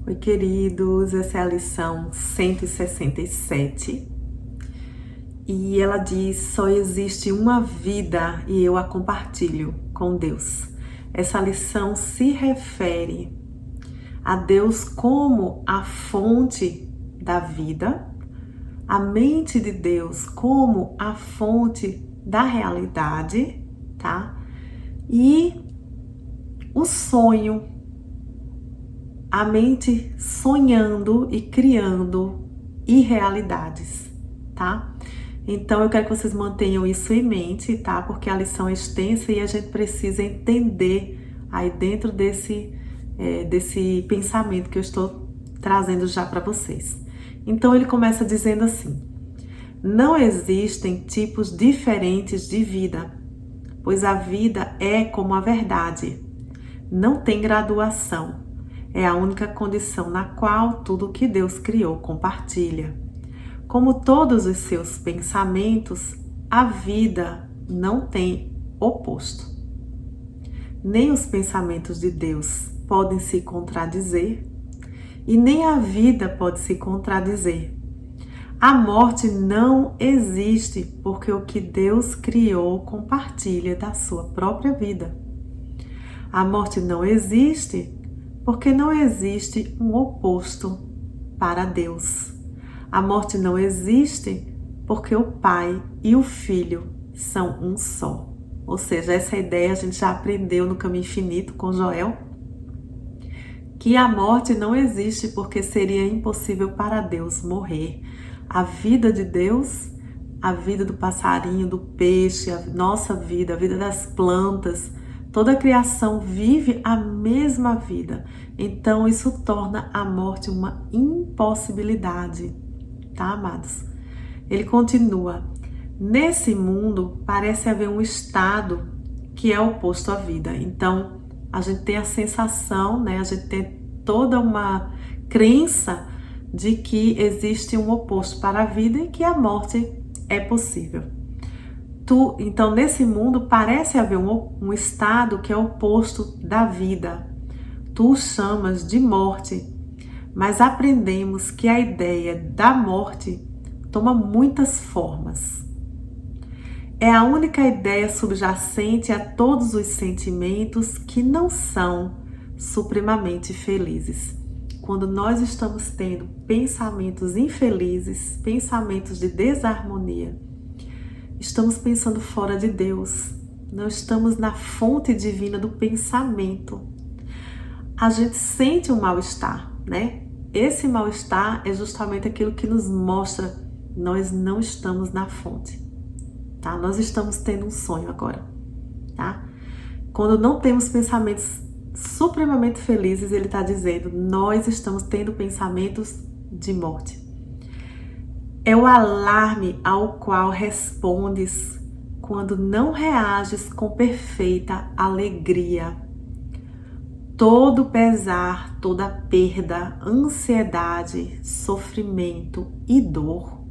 Oi, queridos, essa é a lição 167 e ela diz: só existe uma vida e eu a compartilho com Deus. Essa lição se refere a Deus como a fonte da vida, a mente de Deus como a fonte da realidade, tá? E o sonho, a mente sonhando e criando irrealidades, tá? Então eu quero que vocês mantenham isso em mente, tá? Porque a lição é extensa e a gente precisa entender aí dentro desse pensamento que eu estou trazendo já para vocês. Então ele começa dizendo assim: não existem tipos diferentes de vida, pois a vida é como a verdade. Não tem graduação. É a única condição na qual tudo o que Deus criou compartilha. Como todos os seus pensamentos, a vida não tem oposto. Nem os pensamentos de Deus podem se contradizer, e nem a vida pode se contradizer. A morte não existe porque o que Deus criou compartilha da sua própria vida. A morte não existe porque não existe um oposto para Deus. A morte não existe porque o Pai e o Filho são um só. Ou seja, essa ideia a gente já aprendeu no Caminho Infinito com Joel, que a morte não existe porque seria impossível para Deus morrer. A vida de Deus, a vida do passarinho, do peixe, a nossa vida, a vida das plantas, toda a criação vive a mesma vida. Então isso torna a morte uma impossibilidade, tá, amados? Ele continua: nesse mundo parece haver um estado que é oposto à vida. Então a gente tem a sensação, né? A gente tem toda uma crença de que existe um oposto para a vida e que a morte é possível. Então, nesse mundo parece haver um estado que é oposto da vida. Tu o chamas de morte, mas aprendemos que a ideia da morte toma muitas formas. É a única ideia subjacente a todos os sentimentos que não são supremamente felizes. Quando nós estamos tendo pensamentos infelizes, pensamentos de desarmonia, estamos pensando fora de Deus, não estamos na fonte divina do pensamento. A gente sente um mal-estar, né? Esse mal-estar é justamente aquilo que nos mostra nós não estamos na fonte, tá? Nós estamos tendo um sonho agora, tá? Quando não temos pensamentos supremamente felizes, ele está dizendo, nós estamos tendo pensamentos de morte. É o alarme ao qual respondes quando não reages com perfeita alegria. Todo pesar, toda perda, ansiedade, sofrimento e dor,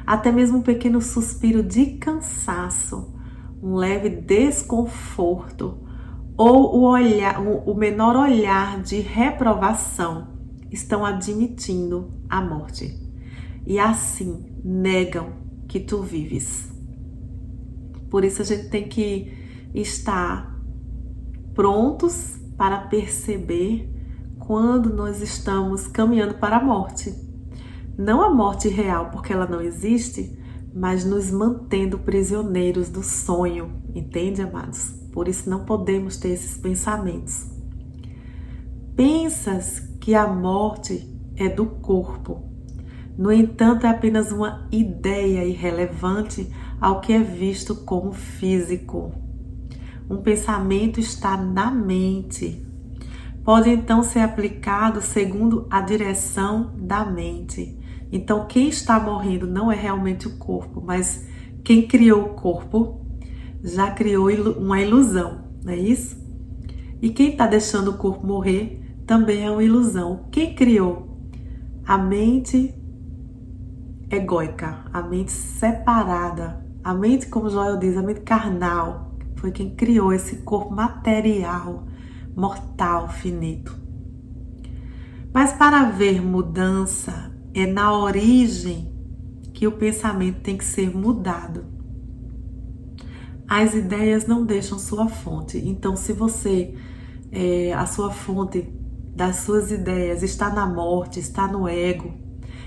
até mesmo um pequeno suspiro de cansaço, um leve desconforto ou o menor olhar de reprovação estão admitindo a morte. E assim negam que tu vives. Por isso a gente tem que estar prontos para perceber quando nós estamos caminhando para a morte. Não a morte real, porque ela não existe, mas nos mantendo prisioneiros do sonho, entende, amados? Por isso não podemos ter esses pensamentos. Pensas que a morte é do corpo. No entanto, é apenas uma ideia irrelevante ao que é visto como físico. Um pensamento está na mente. Pode então ser aplicado segundo a direção da mente. Então, quem está morrendo não é realmente o corpo, mas quem criou o corpo já criou uma ilusão, não é isso? E quem está deixando o corpo morrer também é uma ilusão. Quem criou? A mente egóica, a mente separada, a mente, como Joel diz, a mente carnal, foi quem criou esse corpo material, mortal, finito. Mas para haver mudança, é na origem que o pensamento tem que ser mudado. As ideias não deixam sua fonte. Então, se a sua fonte das suas ideias está na morte, está no ego,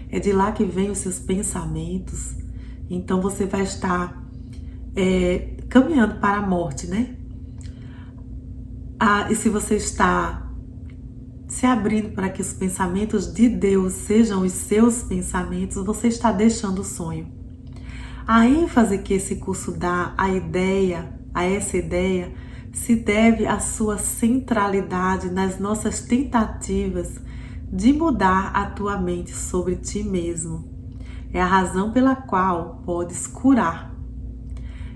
é de lá que vem os seus pensamentos, então você vai estar caminhando para a morte, né? E se você está se abrindo para que os pensamentos de Deus sejam os seus pensamentos, você está deixando o sonho. A ênfase que esse curso dá a essa ideia, se deve à sua centralidade nas nossas tentativas de mudar a tua mente sobre ti mesmo. É a razão pela qual podes curar.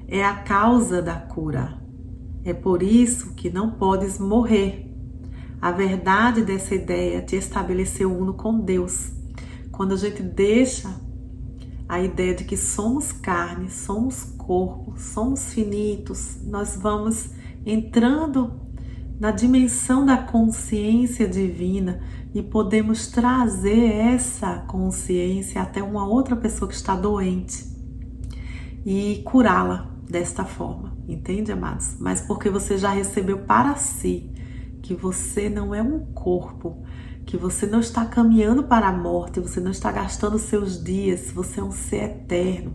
É a causa da cura. É por isso que não podes morrer. A verdade dessa ideia te estabeleceu uno com Deus. Quando a gente deixa a ideia de que somos carne, somos corpo, somos finitos, nós vamos entrando na dimensão da consciência divina e podemos trazer essa consciência até uma outra pessoa que está doente e curá-la desta forma, entende, amados? Mas porque você já recebeu para si que você não é um corpo, que você não está caminhando para a morte, você não está gastando seus dias, você é um ser eterno.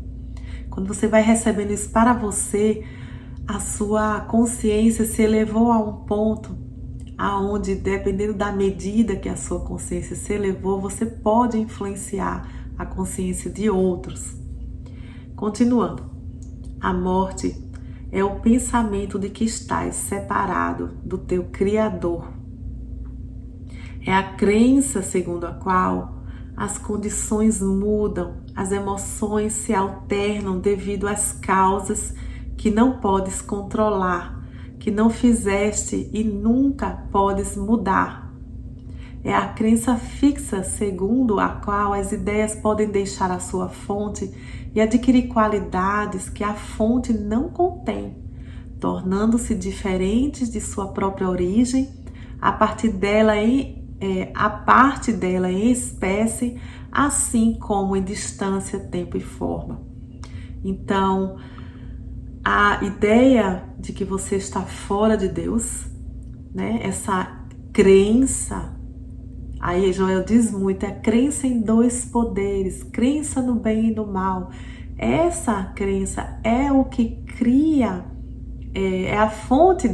Quando você vai recebendo isso para você, a sua consciência se elevou a um ponto aonde, dependendo da medida que a sua consciência se elevou, você pode influenciar a consciência de outros. Continuando, a morte é o pensamento de que estás separado do teu Criador. É a crença segundo a qual as condições mudam, as emoções se alternam devido às causas que não podes controlar, que não fizeste e nunca podes mudar. É a crença fixa segundo a qual as ideias podem deixar a sua fonte e adquirir qualidades que a fonte não contém, tornando-se diferentes de sua própria origem, a parte dela em espécie, assim como em distância, tempo e forma. Então, a ideia de que você está fora de Deus, né? Essa crença, aí Joel diz muito, é crença em dois poderes, crença no bem e no mal. Essa crença é o que cria, é a fonte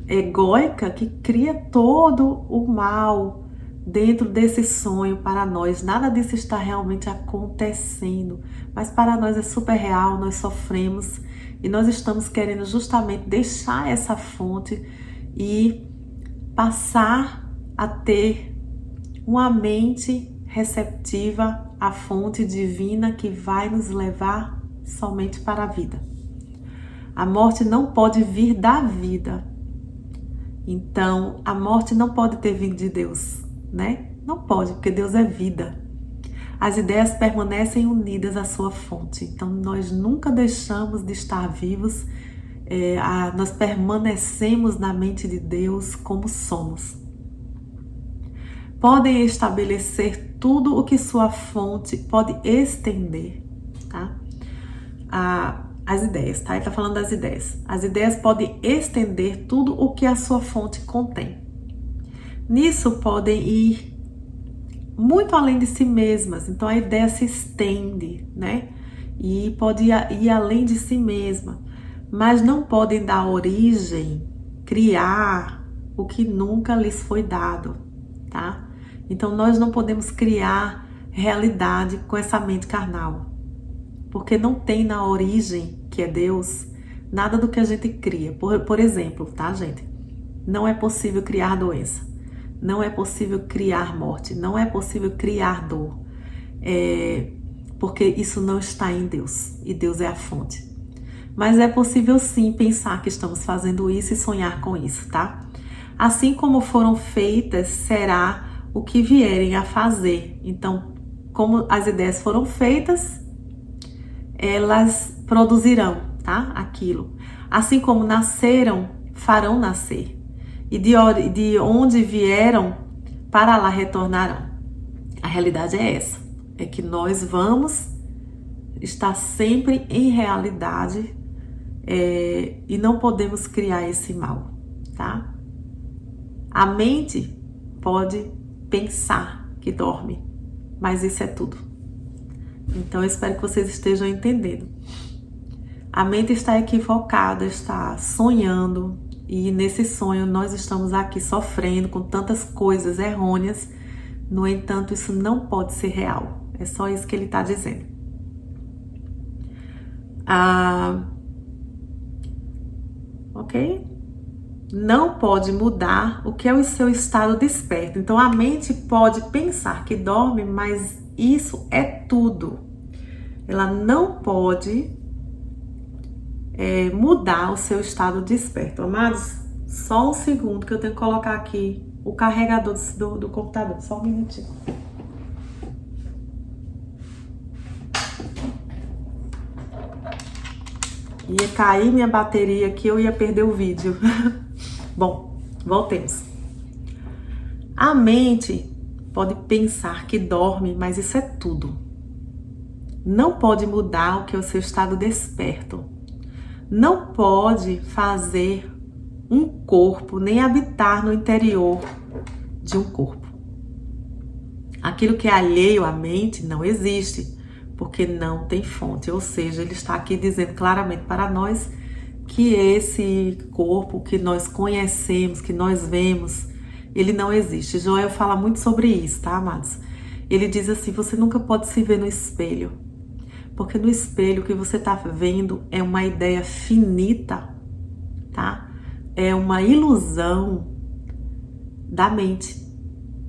egóica que cria todo o mal dentro desse sonho para nós. Nada disso está realmente acontecendo, mas para nós é super real, nós sofremos e nós estamos querendo justamente deixar essa fonte e passar a ter uma mente receptiva à fonte divina que vai nos levar somente para a vida. A morte não pode vir da vida. Então, a morte não pode ter vindo de Deus, né? Não pode, porque Deus é vida. As ideias permanecem unidas à sua fonte. Então, nós nunca deixamos de estar vivos. Nós permanecemos na mente de Deus como somos. Podem estabelecer tudo o que sua fonte pode estender, tá? As ideias, tá? Ele tá falando das ideias. As ideias podem estender tudo o que a sua fonte contém. Nisso podem ir muito além de si mesmas. Então a ideia se estende, né? E pode ir além de si mesma. Mas não podem dar origem, criar o que nunca lhes foi dado, tá? Então nós não podemos criar realidade com essa mente carnal. Porque não tem na origem, que é Deus, nada do que a gente cria. Por exemplo, tá, gente? Não é possível criar doença. Não é possível criar morte. Não é possível criar dor. Porque isso não está em Deus. E Deus é a fonte. Mas é possível sim pensar que estamos fazendo isso e sonhar com isso, tá? Assim como foram feitas, será o que vierem a fazer. Então, como as ideias foram feitas, elas produzirão, tá? Aquilo. Assim como nasceram, farão nascer. E de onde vieram, para lá retornarão. A realidade é essa, é que nós vamos estar sempre em realidade e não podemos criar esse mal, tá? A mente pode pensar que dorme, mas isso é tudo. Então eu espero que vocês estejam entendendo. A mente está equivocada, está sonhando, e nesse sonho nós estamos aqui sofrendo com tantas coisas errôneas. No entanto, isso não pode ser real. É só isso que ele está dizendo. Ok? Não pode mudar o que é o seu estado desperto. Então a mente pode pensar que dorme, mas isso é tudo. Ela não pode mudar o seu estado desperto. Amados, só um segundo que eu tenho que colocar aqui o carregador do computador. Só um minutinho. Ia cair minha bateria aqui, eu ia perder o vídeo. Bom, voltemos. A mente pode pensar que dorme, mas isso é tudo. Não pode mudar o que é o seu estado desperto. Não pode fazer um corpo, nem habitar no interior de um corpo. Aquilo que é alheio à mente não existe, porque não tem fonte. Ou seja, ele está aqui dizendo claramente para nós que esse corpo que nós conhecemos, que nós vemos, ele não existe. Joel fala muito sobre isso, tá, amados? Ele diz assim, você nunca pode se ver no espelho, porque no espelho o que você está vendo é uma ideia finita, tá? É uma ilusão da mente,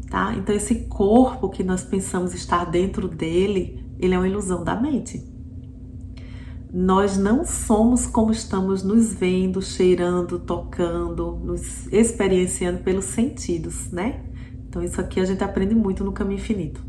tá? Então esse corpo que nós pensamos estar dentro dele, ele é uma ilusão da mente. Nós não somos como estamos nos vendo, cheirando, tocando, nos experienciando pelos sentidos, né? Então isso aqui a gente aprende muito no Caminho Infinito.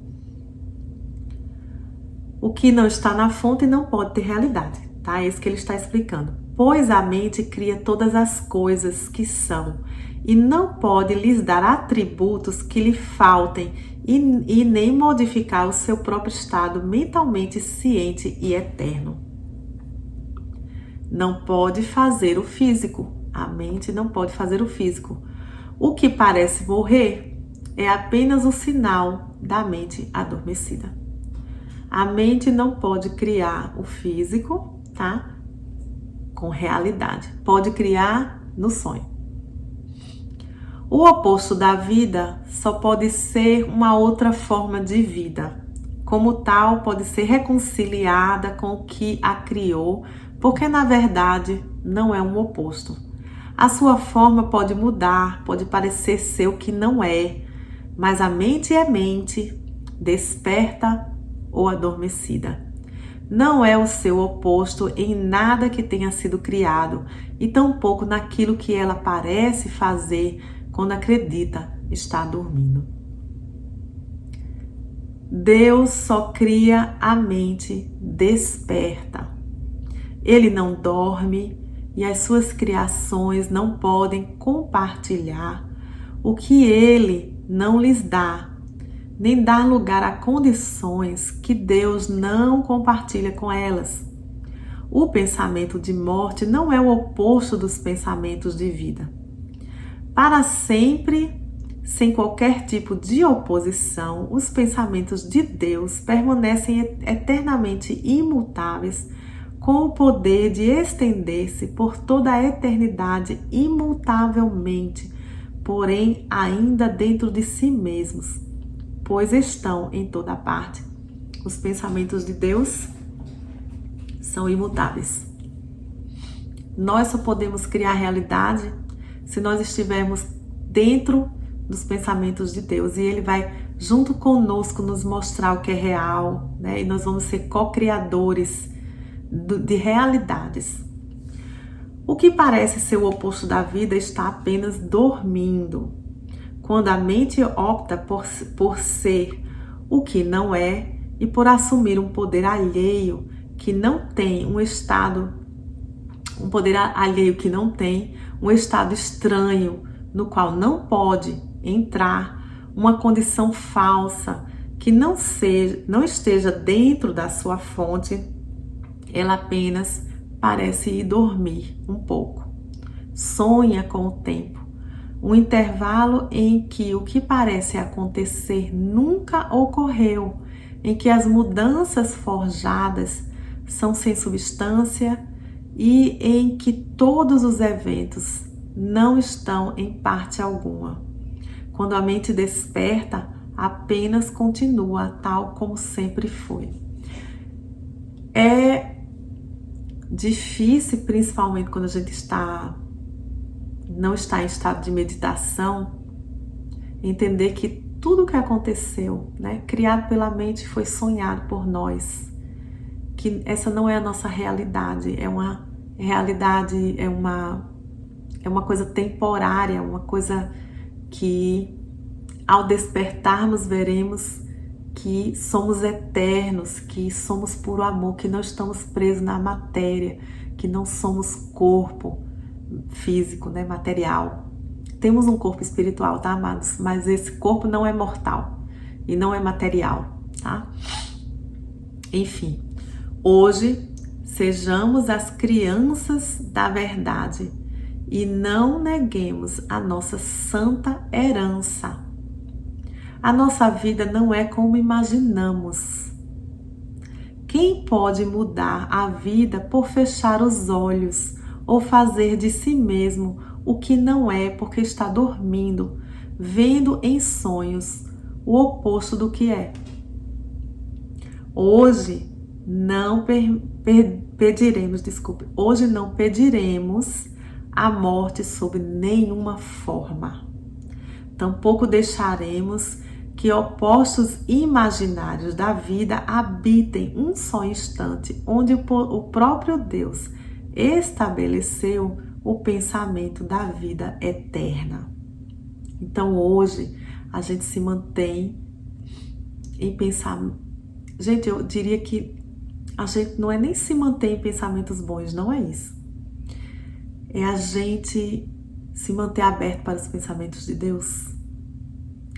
O que não está na fonte não pode ter realidade, tá? É isso que ele está explicando. Pois a mente cria todas as coisas que são e não pode lhes dar atributos que lhe faltem e nem modificar o seu próprio estado mentalmente ciente e eterno. Não pode fazer o físico. A mente não pode fazer o físico. O que parece morrer é apenas o sinal da mente adormecida. A mente não pode criar o físico, tá? Com realidade. Pode criar no sonho. O oposto da vida só pode ser uma outra forma de vida. Como tal, pode ser reconciliada com o que a criou, porque na verdade não é um oposto. A sua forma pode mudar, pode parecer ser o que não é, mas a mente é mente, desperta ou adormecida. Não é o seu oposto em nada que tenha sido criado e tampouco naquilo que ela parece fazer quando acredita estar dormindo. Deus só cria a mente desperta. Ele não dorme e as suas criações não podem compartilhar o que ele não lhes dá, nem dar lugar a condições que Deus não compartilha com elas. O pensamento de morte não é o oposto dos pensamentos de vida. Para sempre, sem qualquer tipo de oposição, os pensamentos de Deus permanecem eternamente imutáveis, com o poder de estender-se por toda a eternidade imutavelmente, porém ainda dentro de si mesmos, pois estão em toda parte. Os pensamentos de Deus são imutáveis. Nós só podemos criar realidade se nós estivermos dentro dos pensamentos de Deus, e Ele vai junto conosco nos mostrar o que é real, né? E nós vamos ser co-criadores de realidades. O que parece ser o oposto da vida está apenas dormindo. Quando a mente opta por ser o que não é e por assumir um poder alheio que não tem um estado estranho no qual não pode entrar, uma condição falsa que não esteja dentro da sua fonte, ela apenas parece ir dormir um pouco. Sonha com o tempo, um intervalo em que o que parece acontecer nunca ocorreu, em que as mudanças forjadas são sem substância e em que todos os eventos não estão em parte alguma. Quando a mente desperta, apenas continua tal como sempre foi. É difícil, principalmente quando a gente não está em estado de meditação, entender que tudo que aconteceu, criado pela mente, foi sonhado por nós. Que essa não é a nossa realidade, é uma realidade, é uma coisa temporária, uma coisa que ao despertarmos veremos que somos eternos, que somos puro amor, que não estamos presos na matéria, que não somos corpo físico, material. Temos um corpo espiritual, tá, amados? Mas esse corpo não é mortal e não é material, tá? Enfim, hoje sejamos as crianças da verdade e não neguemos a nossa santa herança. A nossa vida não é como imaginamos. Quem pode mudar a vida por fechar os olhos ou fazer de si mesmo o que não é porque está dormindo, vendo em sonhos o oposto do que é? Hoje não pediremos a morte sob nenhuma forma. Tampouco deixaremos que opostos imaginários da vida habitem um só instante, onde o próprio Deus estabeleceu o pensamento da vida eterna. Então hoje a gente se mantém em pensamento. Gente, eu diria que a gente não é nem se manter em pensamentos bons, não é isso. É a gente se manter aberto para os pensamentos de Deus.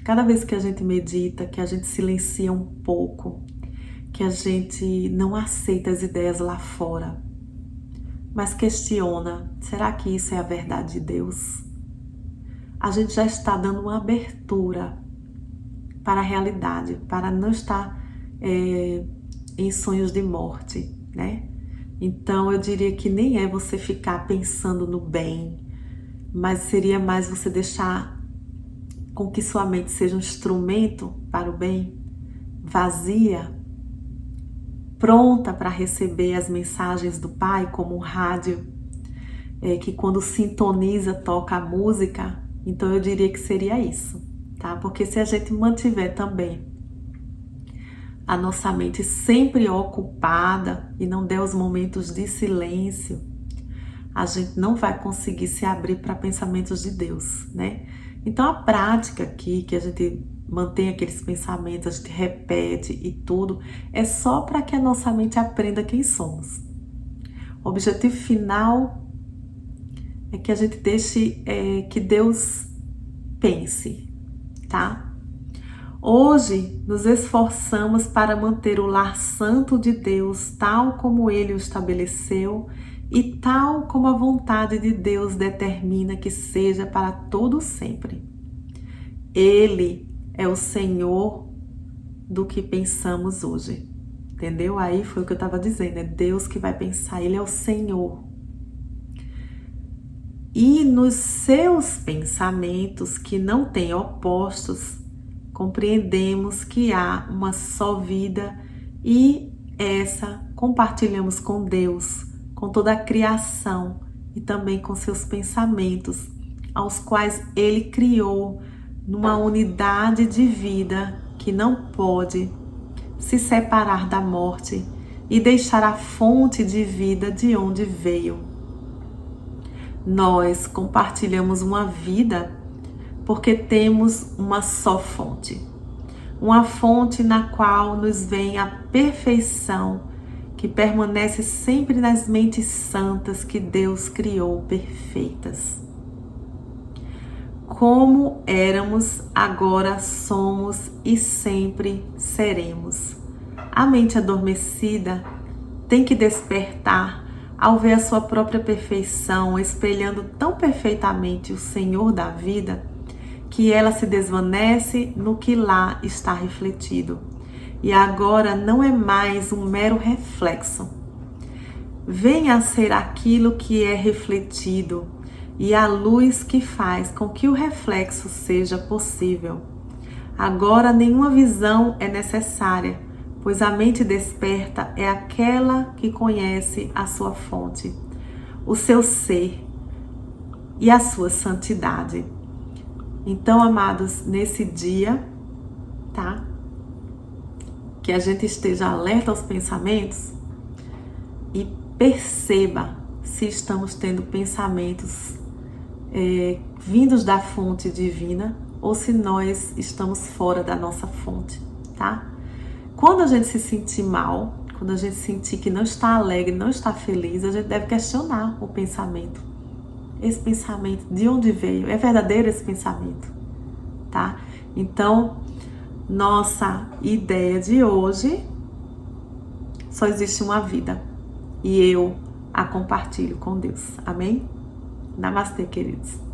Cada vez que a gente medita, que a gente silencia um pouco, que a gente não aceita as ideias lá fora, mas questiona, será que isso é a verdade de Deus? A gente já está dando uma abertura para a realidade, para não estar em sonhos de morte, Então eu diria que nem é você ficar pensando no bem, mas seria mais você deixar com que sua mente seja um instrumento para o bem, vazia, pronta para receber as mensagens do Pai, como um rádio, que quando sintoniza, toca a música. Então eu diria que seria isso, tá? Porque se a gente mantiver também a nossa mente sempre ocupada e não der os momentos de silêncio, a gente não vai conseguir se abrir para pensamentos de Deus, Então a prática aqui, que a gente mantém aqueles pensamentos, a gente repete e tudo, é só para que a nossa mente aprenda quem somos. O objetivo final é que a gente deixe que Deus pense, tá? Hoje nos esforçamos para manter o lar santo de Deus tal como Ele o estabeleceu e tal como a vontade de Deus determina que seja para todo sempre. Ele é o Senhor do que pensamos hoje. Entendeu? Aí foi o que eu estava dizendo, é Deus que vai pensar, Ele é o Senhor. E nos seus pensamentos, que não têm opostos, compreendemos que há uma só vida e essa compartilhamos com Deus, com toda a criação e também com seus pensamentos, aos quais Ele criou numa unidade de vida que não pode se separar da morte e deixar a fonte de vida de onde veio. Nós compartilhamos uma vida porque temos uma só fonte. Uma fonte na qual nos vem a perfeição que permanece sempre nas mentes santas que Deus criou perfeitas. como éramos, agora somos e sempre seremos. A mente adormecida tem que despertar ao ver a sua própria perfeição, espelhando tão perfeitamente o Senhor da vida, que ela se desvanece no que lá está refletido. E agora não é mais um mero reflexo. Venha a ser aquilo que é refletido e a luz que faz com que o reflexo seja possível. Agora nenhuma visão é necessária, pois a mente desperta é aquela que conhece a sua fonte, o seu ser e a sua santidade. Então, amados, nesse dia, tá? Que a gente esteja alerta aos pensamentos e perceba se estamos tendo pensamentos vindos da fonte divina ou se nós estamos fora da nossa fonte, tá? Quando a gente se sentir mal, quando a gente sentir que não está alegre, não está feliz, a gente deve questionar o pensamento. Esse pensamento, de onde veio? É verdadeiro esse pensamento, tá? Então, nossa ideia de hoje, só existe uma vida e eu a compartilho com Deus. Amém? Namastê, queridos.